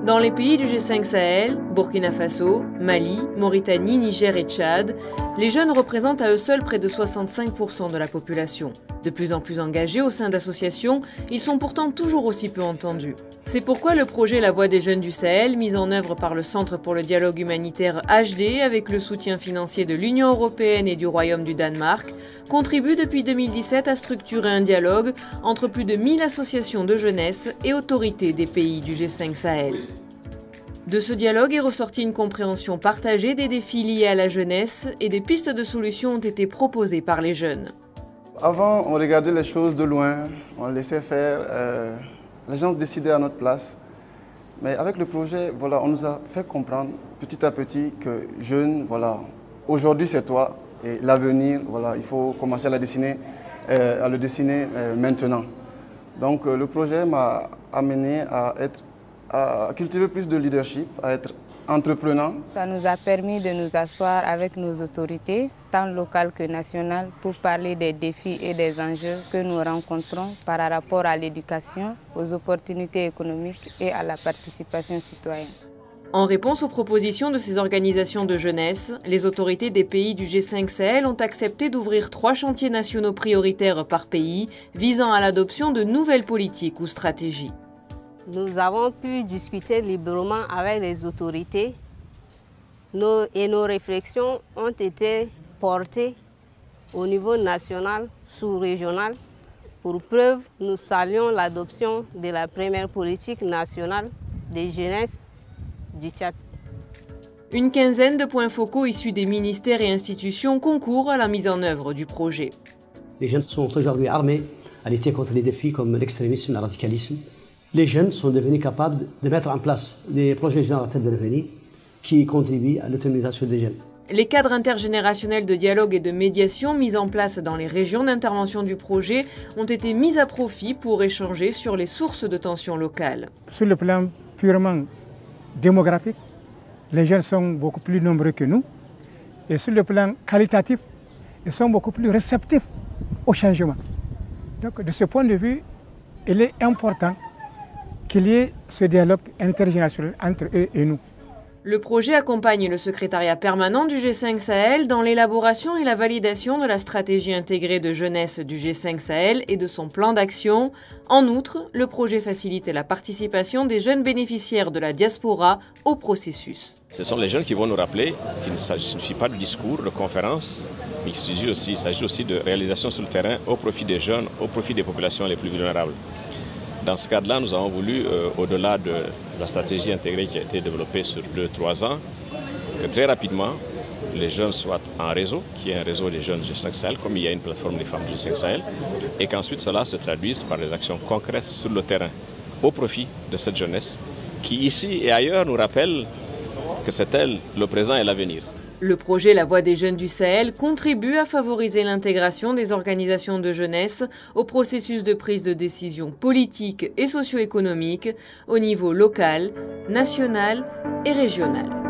Dans les pays du G5 Sahel, Burkina Faso, Mali, Mauritanie, Niger et Tchad, les jeunes représentent à eux seuls près de 65% de la population. De plus en plus engagés au sein d'associations, ils sont pourtant toujours aussi peu entendus. C'est pourquoi le projet La Voix des jeunes du Sahel, mis en œuvre par le Centre pour le dialogue humanitaire HD avec le soutien financier de l'Union européenne et du Royaume du Danemark, contribue depuis 2017 à structurer un dialogue entre plus de 1000 associations de jeunesse et autorités des pays du G5 Sahel. De ce dialogue est ressortie une compréhension partagée des défis liés à la jeunesse et des pistes de solutions ont été proposées par les jeunes. Avant, on regardait les choses de loin, on laissait faire, les gens se décidaient à notre place. Mais avec le projet, voilà, on nous a fait comprendre petit à petit que jeunes, voilà, aujourd'hui c'est toi et l'avenir, voilà, il faut commencer à le dessiner maintenant. Donc le projet m'a amené à cultiver plus de leadership, à être entreprenant. Ça nous a permis de nous asseoir avec nos autorités, tant locales que nationales, pour parler des défis et des enjeux que nous rencontrons par rapport à l'éducation, aux opportunités économiques et à la participation citoyenne. En réponse aux propositions de ces organisations de jeunesse, les autorités des pays du G5 Sahel ont accepté d'ouvrir 3 chantiers nationaux prioritaires par pays, visant à l'adoption de nouvelles politiques ou stratégies. Nous avons pu discuter librement avec les autorités et nos réflexions ont été portées au niveau national, sous-régional. Pour preuve, nous saluons l'adoption de la première politique nationale de jeunesse du Tchad. Une quinzaine de points focaux issus des ministères et institutions concourent à la mise en œuvre du projet. Les jeunes sont aujourd'hui armés à lutter contre les défis comme l'extrémisme, le radicalisme. Les jeunes sont devenus capables de mettre en place des projets générateurs de revenus qui contribuent à l'autonomisation des jeunes. Les cadres intergénérationnels de dialogue et de médiation mis en place dans les régions d'intervention du projet ont été mis à profit pour échanger sur les sources de tensions locales. Sur le plan purement démographique, les jeunes sont beaucoup plus nombreux que nous. Et sur le plan qualitatif, ils sont beaucoup plus réceptifs au changement. Donc de ce point de vue, il est important qu'il y ait ce dialogue intergénérationnel entre eux et nous. Le projet accompagne le secrétariat permanent du G5 Sahel dans l'élaboration et la validation de la stratégie intégrée de jeunesse du G5 Sahel et de son plan d'action. En outre, le projet facilite la participation des jeunes bénéficiaires de la diaspora au processus. Ce sont les jeunes qui vont nous rappeler qu'il ne suffit pas de discours, de conférences, mais il s'agit aussi de réalisation sur le terrain au profit des jeunes, au profit des populations les plus vulnérables. Dans ce cadre-là, nous avons voulu, au-delà de la stratégie intégrée qui a été développée sur 2-3 ans, que très rapidement, les jeunes soient en réseau, qui est un réseau des jeunes du G5 Sahel, comme il y a une plateforme des femmes du G5 Sahel, et qu'ensuite cela se traduise par des actions concrètes sur le terrain, au profit de cette jeunesse, qui ici et ailleurs nous rappelle que c'est elle le présent et l'avenir. Le projet La Voix des jeunes du Sahel contribue à favoriser l'intégration des organisations de jeunesse au processus de prise de décision politique et socio-économique au niveau local, national et régional.